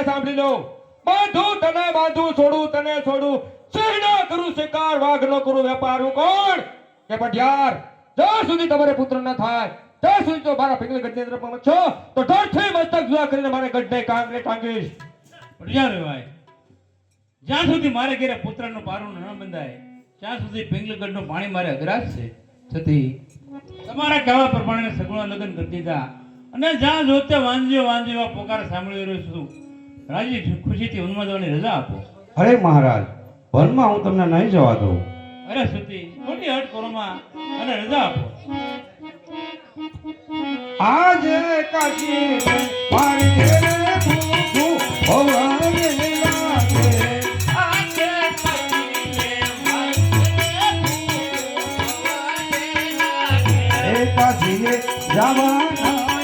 સાંભળી લો, બાંધું તને બાંધું, છોડું તને છોડું, સિંહના કરું શિકાર, વાઘનો કરું વેપાર. હું કોણ કે પઢિયાર? જ્યાં સુધી તમારે પુત્ર ન થાય ત્યાં સુધી તો મારા પિંગલ ગઢની અંદર પહોંચ છો તો ઢોરથી મસ્તક જુદા કરીને મારે ગઢને કાંગરે ટાંગીશ. પઢિયાર ભાઈ, જ્યાં સુધી મારે ઘરે પુત્રનો પારું ન બંધાય ત્યાં સુધી પિંગલગઢનું પાણી મારે અઘરાશ છે. છતી તમારા કહેવા પ્રમાણે સગુણા લગ્ન કરી દીધા અને જ્યાં જોતે વાંજ્યો વાંજ્યો એવા પોકાર સાંભળી રહ્યો છું. રાજી ખુશીથી વનમાં જવાની રજા આપો. અરે મહારાજ, વનમાં હું તમને નહીં જવા દઉં. અરે સતી, ખોટી હટ કરોમાં અને રજા આપો. આજે કાશી મારી ઘેરે ભૂખું હોવાને લાગે. આજે કાશી મારી ઘેરે ભૂખું હોવાને લાગે. એ કાશીએ જવાના